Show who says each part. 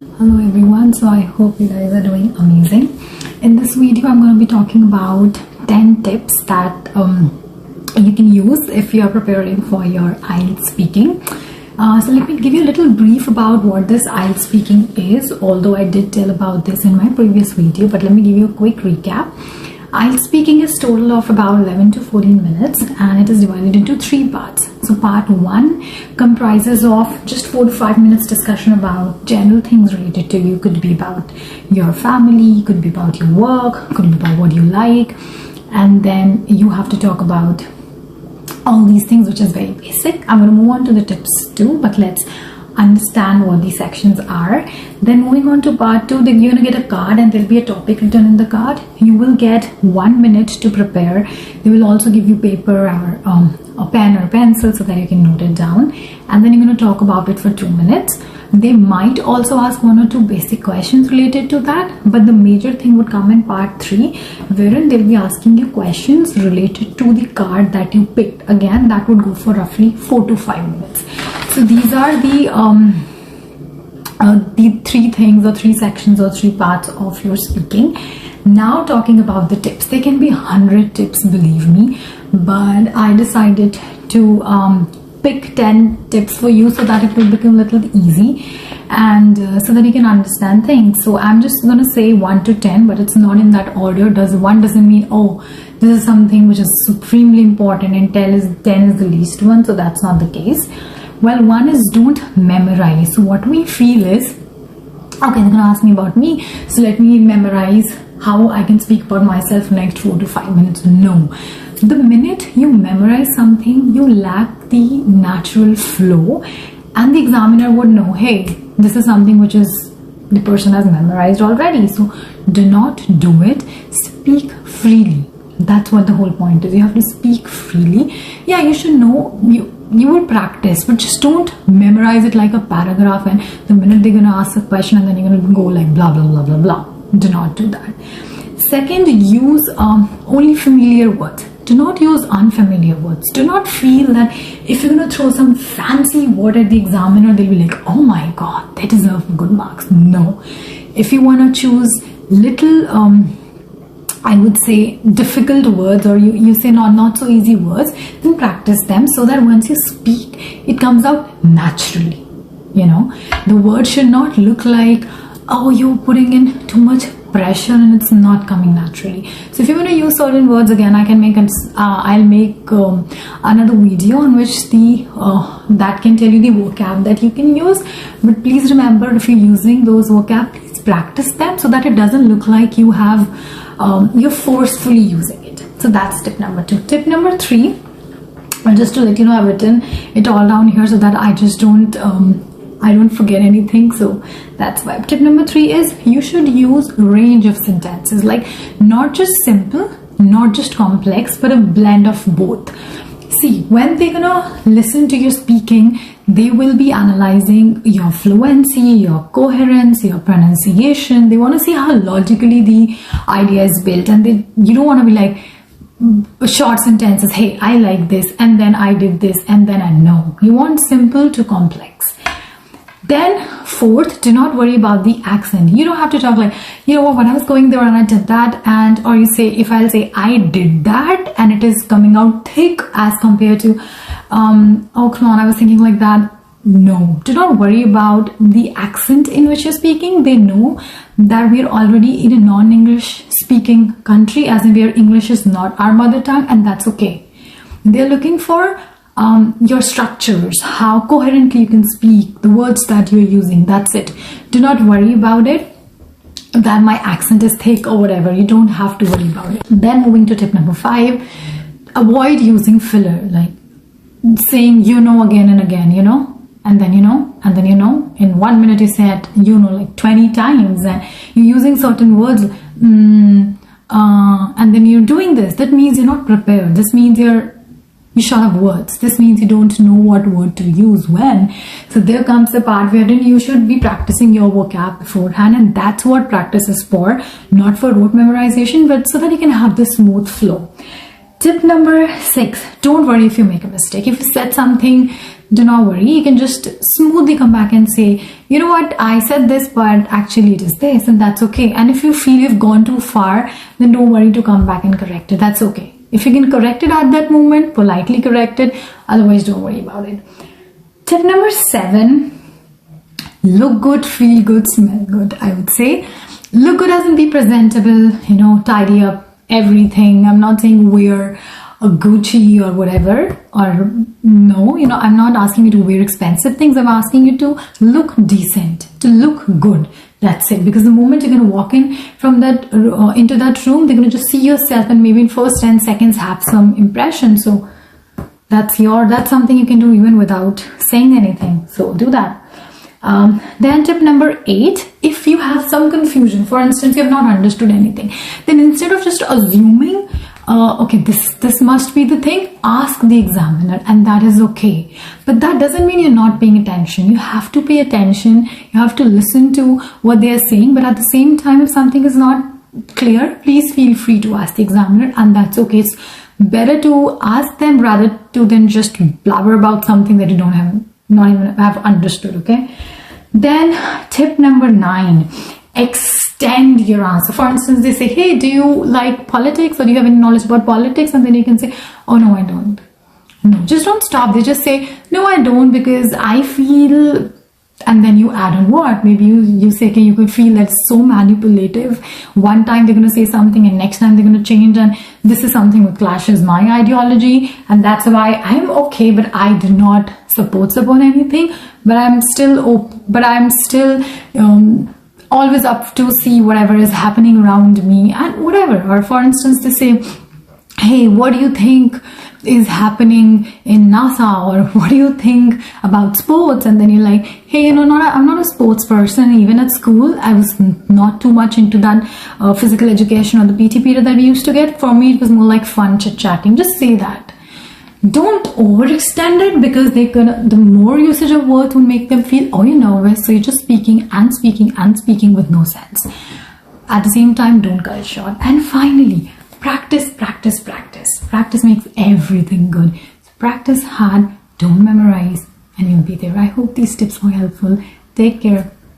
Speaker 1: Hello everyone, so I hope you guys are doing amazing. In this video I'm going to be talking about 10 tips that you can use if you are preparing for your IELTS speaking. So let me give you a little brief about what this IELTS speaking is, although I did tell about this in my previous video, but let me give you a quick recap. IELTS speaking is total of about 11 to 14 minutes and it is divided into 3 parts. So part 1 comprises of just 4 to 5 minutes discussion about general things related to you. Could be about your family, could be about your work, could be about what you like, and then you have to talk about all these things, which is very basic. I'm going to move on to the tips too, but let's understand what these sections are. Then moving on to part 2, then you're going to get a card and there'll be a topic written in the card. You will get 1 minute to prepare. They will also give you paper or a pen or pencil so that you can note it down, and then you're going to talk about it for 2 minutes. They might also ask 1 or 2 basic questions related to that, but the major thing would come in part 3, wherein they'll be asking you questions related to the card that you picked. Again, that would go for roughly 4 to 5 minutes. So these are the 3 things or 3 sections or 3 parts of your speaking. Now talking about the tips, there can be 100 tips, believe me, but I decided to pick 10 tips for you so that it will become a little easy and so that you can understand things. So I'm just going to say 1 to 10, but it's not in that order. 1 doesn't mean, oh, this is something which is supremely important and 10 is the least one. So that's not the case. Well, 1 is don't memorize. So what we feel is, okay, they're going to ask me about me, so let me memorize how I can speak about myself next 4 to 5 minutes. No. The minute you memorize something, you lack the natural flow, and the examiner would know, hey, this is something which is the person has memorized already. So do not do it. Speak freely. That's what the whole point is. You have to speak freely. Yeah, you should know, you will practice, but just don't memorize it like a paragraph and the minute they're going to ask a question and then you're going to go like blah blah blah blah blah. Do not do that. Second, use only familiar words. Do not use unfamiliar words. Do not feel that if you're going to throw some fancy word at the examiner, they'll be like, oh my god, they deserve good marks. No. If you want to choose little I would say difficult words, or you say not so easy words, then practice them so that once you speak, it comes out naturally. You know, the word should not look like, oh, you're putting in too much pressure and it's not coming naturally. So if you're going to use certain words, again, I can make I'll make another video on which that can tell you the vocab that you can use. But please remember, if you're using those vocab, please practice them so that it doesn't look like you have you're forcefully using it. So that's tip number 2. Tip number 3, and just to let you know, I've written it all down here so that I just don't forget anything. So that's why. Tip number 3 is you should use range of sentences, like not just simple, not just complex, but a blend of both. See, when they're gonna listen to your speaking, they will be analyzing your fluency, your coherence, your pronunciation. They want to see how logically the idea is built, and you don't want to be like short sentences, hey, I like this, and then I did this, and then I know. You want simple to complex. Then 4th, do not worry about the accent. You don't have to talk like, you know what, when I was going there and I did that, and or you say, if I'll say I did that and it is coming out thick as compared to oh come on, I was thinking like that. No, do not worry about the accent in which you're speaking. They know that we're already in a non-English speaking country, as in where English is not our mother tongue, and that's okay. They're looking for your structures, how coherently you can speak, the words that you're using. That's it. Do not worry about it that my accent is thick or whatever. You don't have to worry about it. Then moving to tip number 5, avoid using filler, like saying you know again and again, you know, and then you know, and then you know. In 1 minute you said you know like 20 times, and you're using certain words and then you're doing this. That means you're not prepared. This means you're short of words. This means you don't know what word to use when. So there comes the part wherein you should be practicing your vocab beforehand, and that's what practice is for, not for rote memorization, but so that you can have this smooth flow. Tip number 6, don't worry if you make a mistake. If you said something do not worry. You can just smoothly come back and say, you know what, I said this, but actually it is this, and that's okay. And if you feel you've gone too far, then don't worry to come back and correct it. That's okay. If you can correct it at that moment, politely correct it. Otherwise, don't worry about it. Tip number 7, look good, feel good, smell good. I would say look good as in be presentable, tidy up everything. I'm not saying wear a Gucci or whatever, or no, I'm not asking you to wear expensive things. I'm asking you to look decent, to look good. That's it. Because the moment you're going to walk in from that into that room, they're going to just see yourself, and maybe in first 10 seconds have some impression. So that's something you can do even without saying anything. So do that. Then tip number 8, if you have some confusion, for instance, you have not understood anything, then instead of just assuming, okay, this must be the thing, ask the examiner, and that is okay. But that doesn't mean you're not paying attention. You have to pay attention. You have to listen to what they are saying. But at the same time, if something is not clear, please feel free to ask the examiner, and that's okay. It's better to ask them rather than just blabber about something that you not even have understood. Okay. Then tip number 9, extend your answer. For instance, they say, hey, do you like politics, or do you have any knowledge about politics? And then you can say, oh no, I don't. No, just don't stop. They just say, no, I don't, because I feel, and then you add on what? Maybe you say, okay, you could feel that's so manipulative. One time they're going to say something, and next time they're going to change, and this is something that clashes my ideology, and that's why I'm okay, but I do not support anything, but I'm still always up to see whatever is happening around me and whatever. Or for instance, they say, hey, what do you think is happening in NASA, or what do you think about sports? And then you're like, hey, I'm not a sports person. Even at school, I was not too much into that physical education or the PT period that we used to get. For me, it was more like fun chit-chatting. Just say that. Don't overextend it, because the more usage of words will make them feel, oh, you're nervous, so you're just speaking and speaking and speaking with no sense. At the same time, don't cut it short. And finally, practice. Practice makes everything good. So practice hard, don't memorize, and you'll be there. I hope these tips were helpful. Take care.